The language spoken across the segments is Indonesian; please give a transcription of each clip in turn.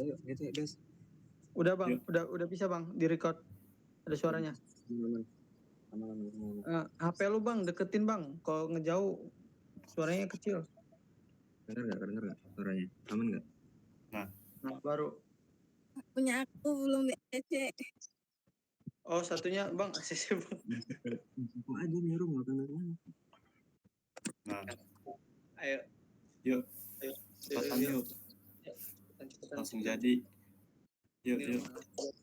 Ayo, gitu ya, guys. Udah bang, udah bisa bang, direcord. Ada suaranya. HP lu bang, deketin bang. Kalau ngejauh, suaranya kecil. Dengar nggak suaranya? Aman nggak? Nah, baru. Punya aku belum DC. Oh, satunya bang, ACC bang. Kok aja nih Rum, nggak kenal. Nah, Ayo. yuk. Cepetan yuk. Langsung jadi. Yuk.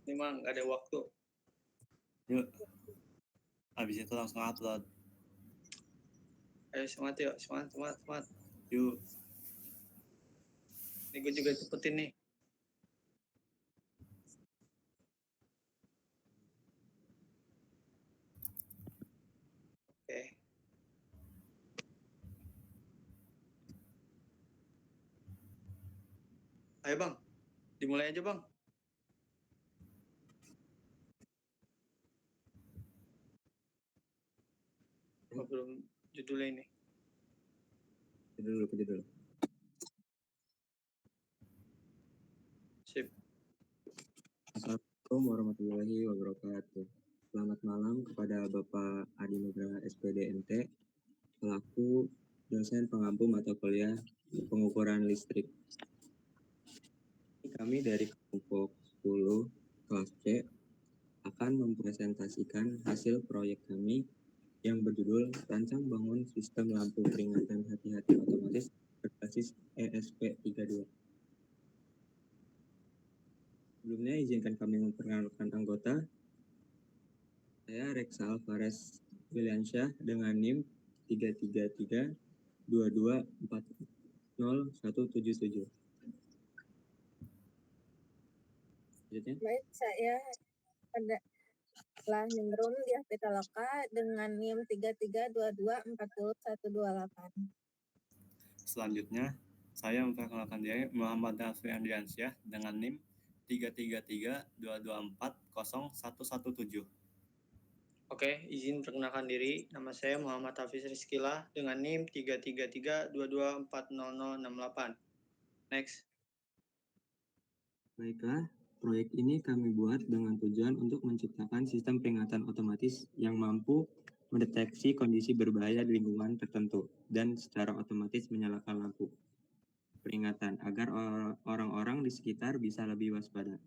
Ini bang, nggak ada waktu. Yuk. Habis itu langsung upload. Ayo semangat yuk, semangat. Yuk. Ini gue juga cepetin nih. Oke. Ayo bang, dimulai aja bang. Oh, belum judulnya ini. Judul. Sip. Assalamualaikum warahmatullahi wabarakatuh. Selamat malam kepada Bapak Adi Nugraha SPDMT, selaku dosen pengampu mata kuliah pengukuran listrik. Kami dari kelompok 10 kelas C akan mempresentasikan hasil proyek kami yang berjudul Rancang Bangun Sistem Lampu Peringatan Hati-Hati Otomatis berbasis ESP32. Sebelumnya izinkan kami memperkenalkan anggota. Saya Reksa Alvarez Williansyah dengan NIM 33322401777. Baik, saya adalah Ningrum Diah Pitaloka dengan NIM 3322401128. Selanjutnya, saya memperkenalkan diri Muhammad Nafri Andriansyah dengan NIM 33322401117. Oke, izin perkenalkan diri. Nama saya Muhammad Hafiz Rizkylah dengan NIM 33322400068. Next. Baiklah, proyek ini kami buat dengan tujuan untuk menciptakan sistem peringatan otomatis yang mampu mendeteksi kondisi berbahaya di lingkungan tertentu dan secara otomatis menyalakan lampu peringatan agar orang-orang di sekitar bisa lebih waspada.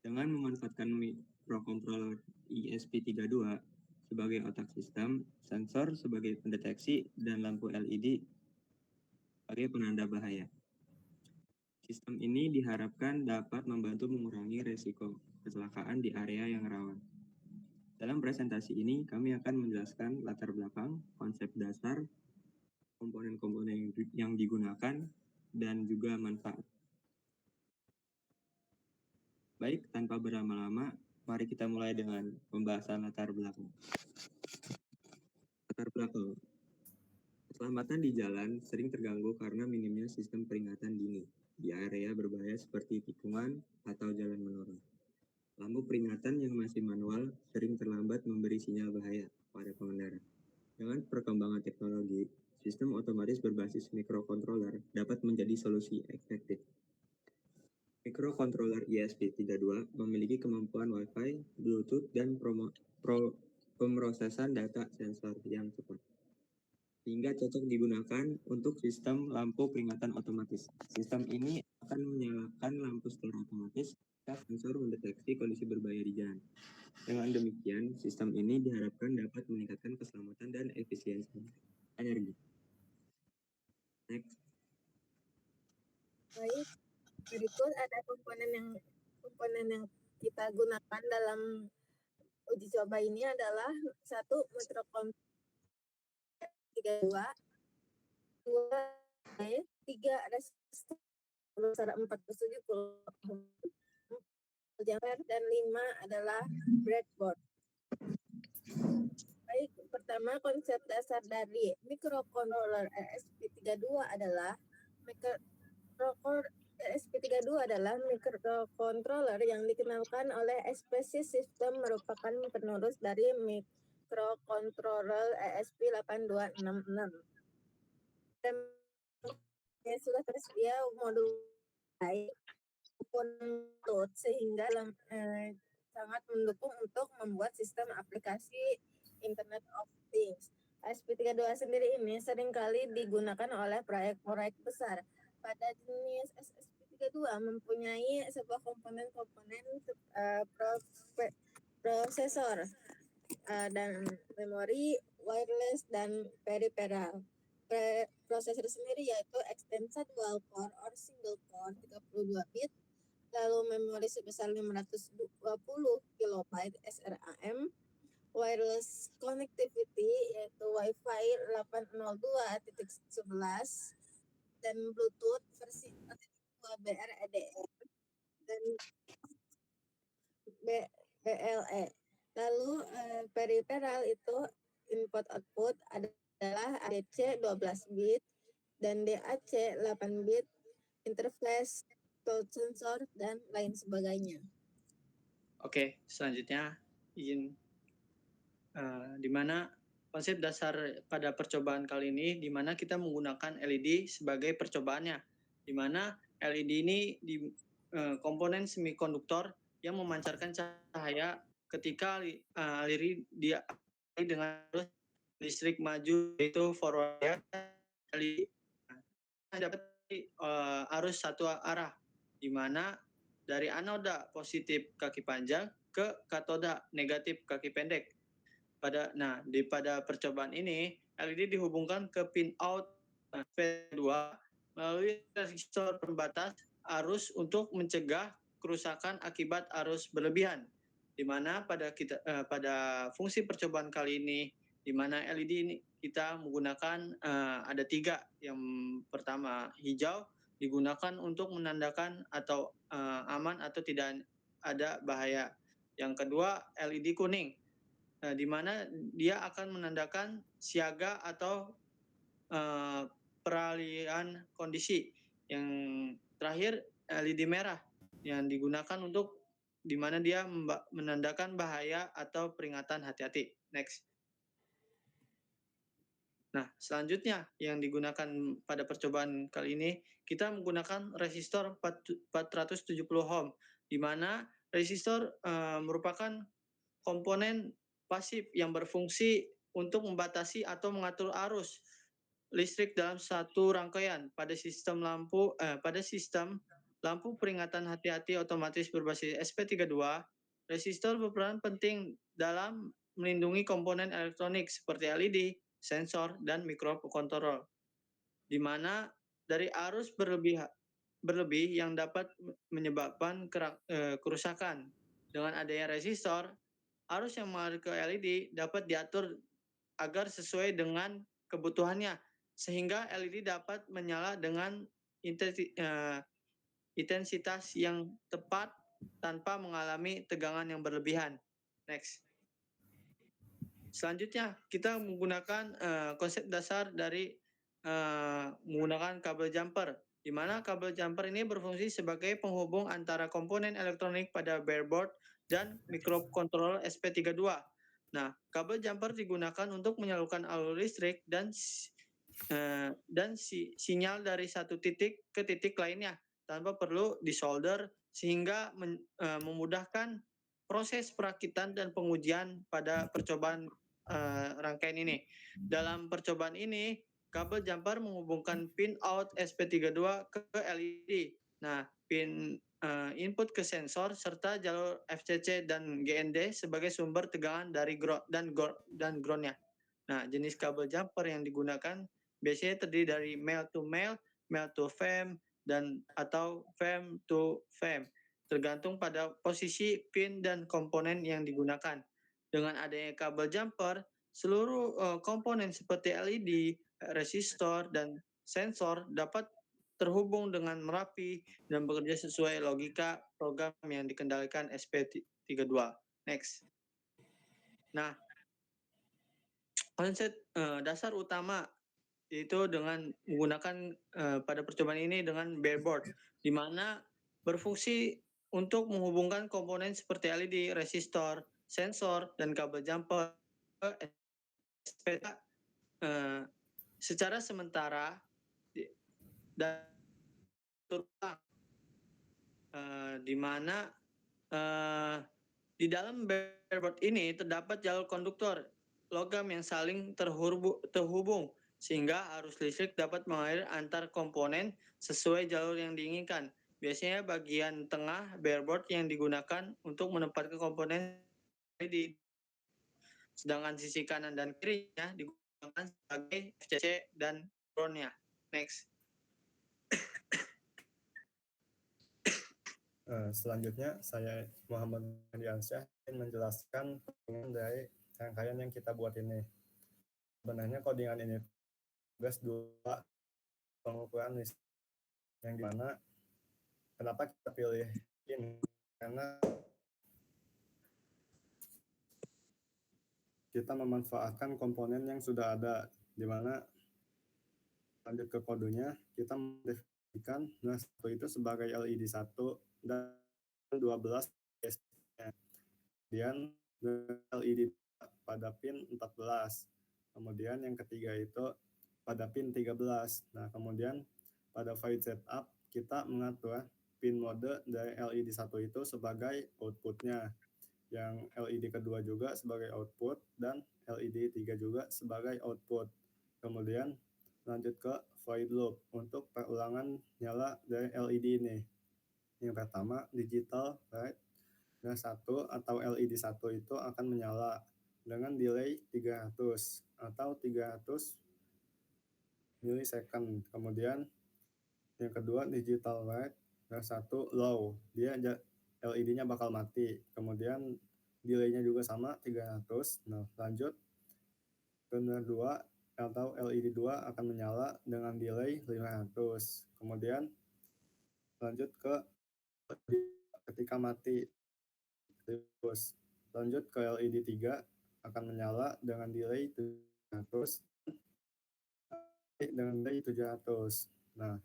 Dengan memanfaatkan microcontroller ESP32 sebagai otak sistem, sensor sebagai pendeteksi, dan lampu LED sebagai penanda bahaya. Sistem ini diharapkan dapat membantu mengurangi risiko kecelakaan di area yang rawan. Dalam presentasi ini, kami akan menjelaskan latar belakang, konsep dasar, komponen-komponen yang digunakan, dan juga manfaat. Baik, tanpa berlama-lama, mari kita mulai dengan pembahasan latar belakang. Latar belakang. Keselamatan di jalan sering terganggu karena minimnya sistem peringatan dini di area berbahaya seperti tikungan atau jalan menurun. Lampu peringatan yang masih manual sering terlambat memberi sinyal bahaya pada pengendara. Dengan perkembangan teknologi, sistem otomatis berbasis microcontroller dapat menjadi solusi efektif. Microcontroller ESP32 memiliki kemampuan Wi-Fi, Bluetooth, dan pemrosesan data sensor yang cepat, sehingga cocok digunakan untuk sistem lampu peringatan otomatis. Sistem ini akan menyalakan lampu secara otomatis jika sensor mendeteksi kondisi berbahaya di jalan. Dengan demikian, sistem ini diharapkan dapat meningkatkan keselamatan dan efisiensi energi. Next. Baik, berikut ada komponen yang kita gunakan dalam uji coba ini adalah 1. Microcontroller 32, 2. 3. Resistor besar 470 ampere, dan 5 adalah breadboard. Baik, pertama konsep dasar dari microcontroller ESP32 adalah microcontroller yang dikenalkan oleh spesies sistem merupakan penerus dari microcontroller ESP8266. Dan sudah tersedia modul komponen sehingga sangat mendukung untuk membuat sistem aplikasi Internet of Things. SP32 sendiri ini seringkali digunakan oleh proyek-proyek besar. Pada jenis SP32 mempunyai sebuah komponen-komponen prosesor dan memori, wireless, dan peripheral. Prosesor sendiri yaitu extended dual core or single core 32 bit, lalu memori sebesar 520 KB SRAM, wireless connectivity yaitu Wi-Fi 802.11 dan Bluetooth versi 4.2 BREDR dan BLE. Lalu peripheral itu input output adalah ADC 12 bit dan DAC 8 bit, interface, touch sensor, dan lain sebagainya. Oke, selanjutnya izin di mana konsep dasar pada percobaan kali ini di mana kita menggunakan LED sebagai percobaannya. Di mana LED ini komponen semikonduktor yang memancarkan cahaya ketika aliri dia dengan arus listrik maju yaitu forward dapat arus satu arah di mana dari anoda positif kaki panjang ke katoda negatif kaki pendek. Pada percobaan ini LED dihubungkan ke pin out V2 melalui resistor pembatas arus untuk mencegah kerusakan akibat arus berlebihan. Di mana pada fungsi percobaan kali ini, di mana LED ini kita menggunakan ada 3. Yang pertama hijau digunakan untuk menandakan atau aman atau tidak ada bahaya. Yang kedua LED kuning, di mana dia akan menandakan siaga atau peralihan kondisi. Yang terakhir LED merah yang digunakan untuk di mana dia menandakan bahaya atau peringatan hati-hati. Next. Nah, selanjutnya yang digunakan pada percobaan kali ini, kita menggunakan resistor 470 ohm, di mana resistor merupakan komponen pasif yang berfungsi untuk membatasi atau mengatur arus listrik dalam satu rangkaian pada sistem lampu peringatan hati-hati otomatis berbasis SP32. Resistor berperan penting dalam melindungi komponen elektronik seperti LED, sensor, dan mikrokontroller, di mana dari arus berlebih yang dapat menyebabkan kerusakan. Dengan adanya resistor, arus yang mengalir ke LED dapat diatur agar sesuai dengan kebutuhannya, sehingga LED dapat menyala dengan intensitas yang tepat tanpa mengalami tegangan yang berlebihan. Next. Selanjutnya, kita menggunakan konsep dasar dari menggunakan kabel jumper, di mana kabel jumper ini berfungsi sebagai penghubung antara komponen elektronik pada breadboard dan mikrokontroller SP32. Nah, kabel jumper digunakan untuk menyalurkan alur listrik dan sinyal dari satu titik ke titik lainnya tanpa perlu disolder, sehingga memudahkan proses perakitan dan pengujian pada percobaan rangkaian ini. Dalam percobaan ini, kabel jumper menghubungkan pin out SP32 ke LED. Nah, pin input ke sensor serta jalur FCC dan GND sebagai sumber tegangan dari ground-nya. Nah, jenis kabel jumper yang digunakan biasanya terdiri dari male to male, male to fem, dan atau fem to fem, tergantung pada posisi pin dan komponen yang digunakan. Dengan adanya kabel jumper, seluruh komponen seperti LED, resistor, dan sensor dapat terhubung dengan merapi dan bekerja sesuai logika program yang dikendalikan SP32. Next. Nah, konsep dasar utama yaitu dengan menggunakan pada percobaan ini dengan breadboard, di mana berfungsi untuk menghubungkan komponen seperti LED, resistor, sensor, dan kabel jumper secara sementara dan di mana di dalam bareboard ini terdapat jalur konduktor logam yang saling terhubung sehingga arus listrik dapat mengalir antar komponen sesuai jalur yang diinginkan. Biasanya bagian tengah bareboard yang digunakan untuk menempatkan komponen sedangkan sisi kanan dan kirinya digunakan sebagai FCC dan ground-nya. Next. Selanjutnya saya Muhammad Diansyah ingin menjelaskan codingan dari rangkaian yang kita buat ini. Sebenarnya codingan ini tugas 2 pengukuran listrik, yang dimana kenapa kita pilih ini karena kita memanfaatkan komponen yang sudah ada, di mana lanjut ke kodenya kita mendefinikan satu itu sebagai LED 1 dan 12 nya. Kemudian LED pada pin 14. Kemudian yang ketiga itu pada pin 13. Nah, kemudian pada void setup kita mengatur pin mode dari LED 1 itu sebagai outputnya, yang LED kedua juga sebagai output, dan LED 3 juga sebagai output. Kemudian lanjut ke void loop untuk perulangan nyala dari LED ini. Yang pertama, digital right nah 1 atau LED 1 itu akan menyala dengan delay 300 atau 300 milisecond. Kemudian yang kedua, digital right nah 1 low, dia LED-nya bakal mati. Kemudian delay-nya juga sama 300. Nah, lanjut ke 2 atau LED 2 akan menyala dengan delay 500. Kemudian lanjut ke ketika mati. Terus lanjut ke LED 3 akan menyala dengan delay 700 dengan delay 700. Nah,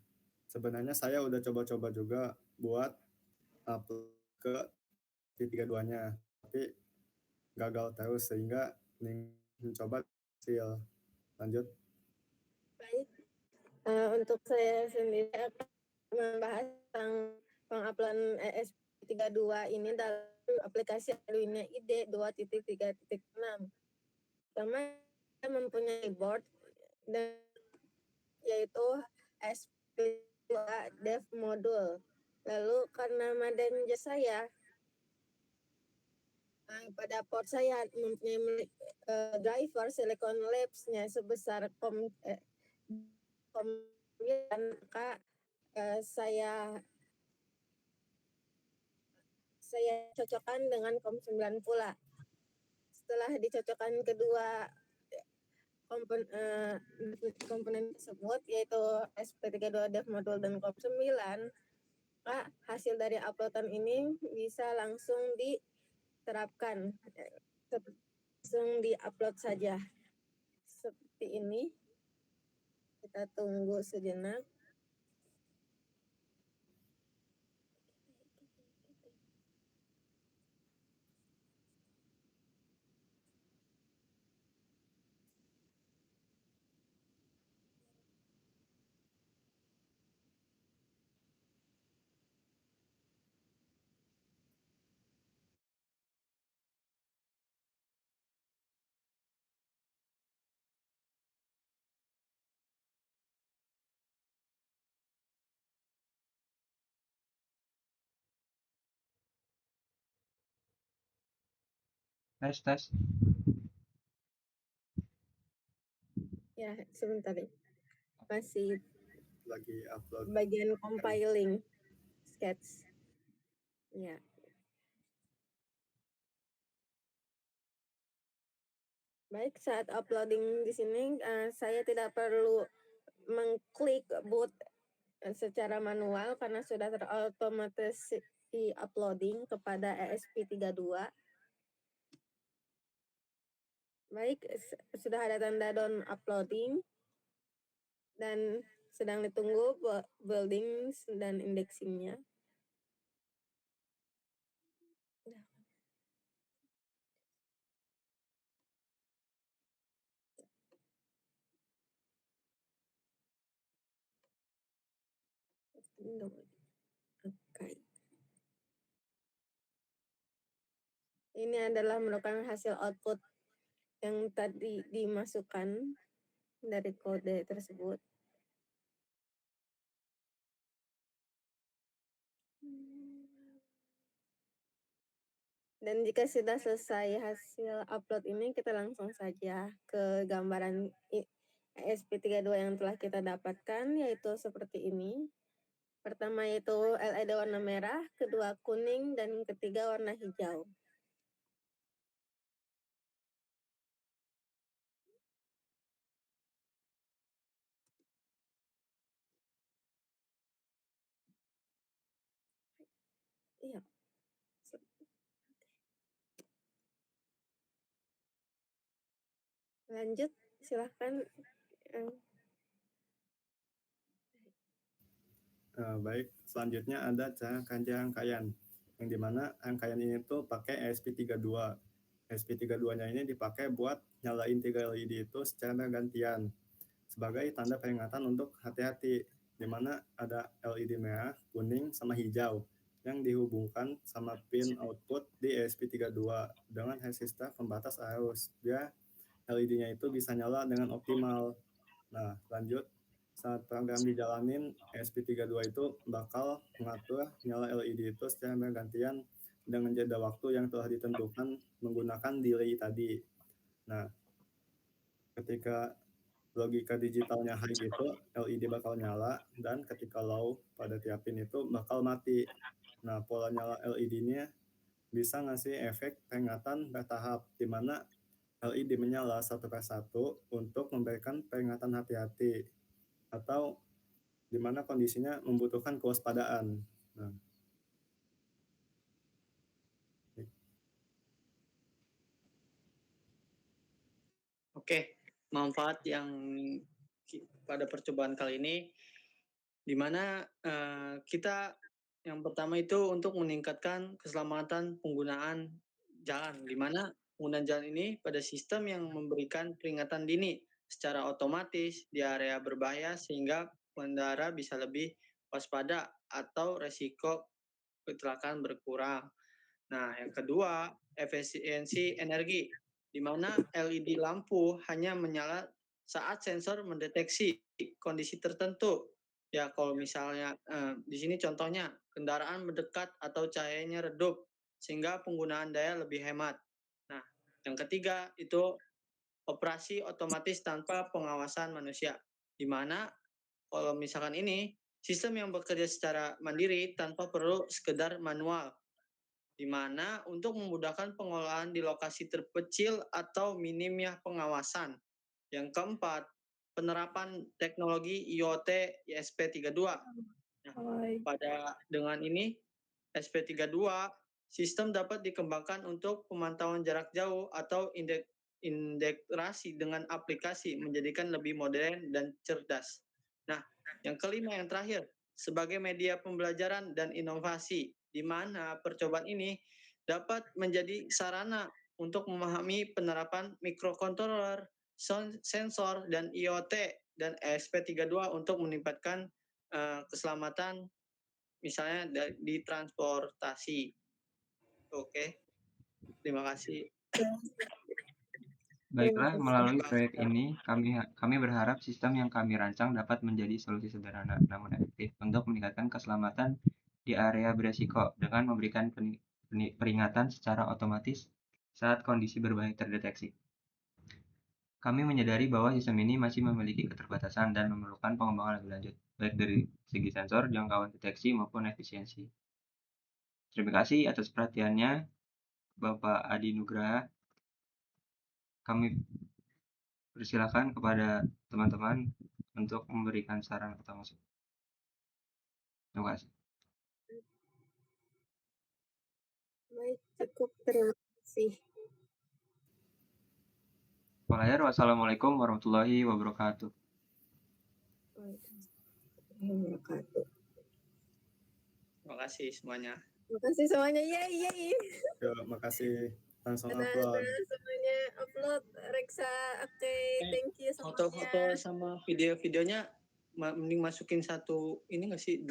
sebenarnya saya udah coba-coba juga buat upload ke T32-nya, tapi gagal terus sehingga mencoba hasil. Lanjut. Baik, untuk saya sendiri akan membahas tentang penguploadan ESP32 ini dalam aplikasi Arduino IDE 2.3.6. Pertama, kita mempunyai board dan yaitu SP2 Dev Module. Lalu karena modemnya saya pada port saya mempunyai driver Silicon Labs-nya sebesar 9, maka saya cocokkan dengan COM9 pula. Setelah dicocokkan kedua komponen tersebut yaitu SP32 Dev Module dan COM9, maka hasil dari uploadan ini bisa langsung diterapkan, langsung diupload saja. Seperti ini. Kita tunggu sejenak. Tes. Ya, sebentar ya. Masih Lagi upload. bagian compiling sketch. Ya. Baik, saat uploading di sini saya tidak perlu mengklik boot secara manual karena sudah terotomatis di uploading kepada ESP32. Baik, sudah ada tanda down uploading dan sedang ditunggu building dan indexingnya. Oke. Ini adalah merupakan hasil output yang tadi dimasukkan dari kode tersebut. Dan jika sudah selesai hasil upload ini, kita langsung saja ke gambaran ESP32 yang telah kita dapatkan, yaitu seperti ini. Pertama yaitu LED warna merah, kedua kuning, dan ketiga warna hijau. Iya. Lanjut, silahkan. Baik, selanjutnya ada cara kerja rangkaian, yang dimana rangkaian ini tuh pakai ESP32. ESP32-nya ini dipakai buat nyalain 3 LED itu secara bergantian sebagai tanda peringatan untuk hati-hati, dimana ada LED merah, kuning, sama hijau yang dihubungkan sama pin output di ESP32 dengan resistor pembatas arus biar LED-nya itu bisa nyala dengan optimal. Nah, lanjut, saat program dijalanin, ESP32 itu bakal mengatur nyala LED itu secara bergantian dengan jeda waktu yang telah ditentukan menggunakan delay tadi. Nah, ketika logika digitalnya high gitu, LED bakal nyala, dan ketika low pada tiap pin itu bakal mati. Nah, pola nyala LED-nya bisa ngasih efek peringatan bertahap, di mana LED menyala satu persatu untuk memberikan peringatan hati-hati, atau di mana kondisinya membutuhkan kewaspadaan. Nah, Oke, manfaat yang pada percobaan kali ini, di mana kita yang pertama itu untuk meningkatkan keselamatan penggunaan jalan, di mana penggunaan jalan ini pada sistem yang memberikan peringatan dini secara otomatis di area berbahaya sehingga pengendara bisa lebih waspada atau resiko kecelakaan berkurang. Nah, yang kedua, efisiensi energi, di mana LED lampu hanya menyala saat sensor mendeteksi kondisi tertentu. Ya, kalau misalnya di sini contohnya kendaraan mendekat atau cahayanya redup, sehingga penggunaan daya lebih hemat. Nah, yang ketiga itu operasi otomatis tanpa pengawasan manusia, di mana kalau misalkan ini sistem yang bekerja secara mandiri tanpa perlu sekedar manual, di mana untuk memudahkan pengolahan di lokasi terpencil atau minimnya pengawasan. Yang keempat, penerapan teknologi IoT ESP32. Nah, dengan ini SP32 sistem dapat dikembangkan untuk pemantauan jarak jauh atau integrasi dengan aplikasi menjadikan lebih modern dan cerdas. Nah, yang kelima yang terakhir, sebagai media pembelajaran dan inovasi, di mana percobaan ini dapat menjadi sarana untuk memahami penerapan mikrokontroler, sensor, dan IoT dan ESP32 untuk meningkatkan keselamatan misalnya di transportasi. Oke, terima kasih. Baiklah, melalui proyek ini, kami berharap sistem yang kami rancang dapat menjadi solusi sederhana namun efektif untuk meningkatkan keselamatan di area beresiko dengan memberikan peringatan secara otomatis saat kondisi berbahaya terdeteksi. Kami menyadari bahwa sistem ini masih memiliki keterbatasan dan memerlukan pengembangan lebih lanjut, baik dari segi sensor, jangkauan deteksi, maupun efisiensi. Terima kasih atas perhatiannya, Bapak Adi Nugraha. Kami persilakan kepada teman-teman untuk memberikan saran atau masukan. Terima kasih. Baik, cukup. Terima kasih. Walayar, wassalamualaikum warahmatullahi wabarakatuh. Terima kasih semuanya. Terima kasih semuanya. Yeay. terima kasih. Langsung Ada upload. semuanya upload. Reksa, oke, thank you semuanya. Foto-foto sama video-videonya mending masukin satu ini nggak sih?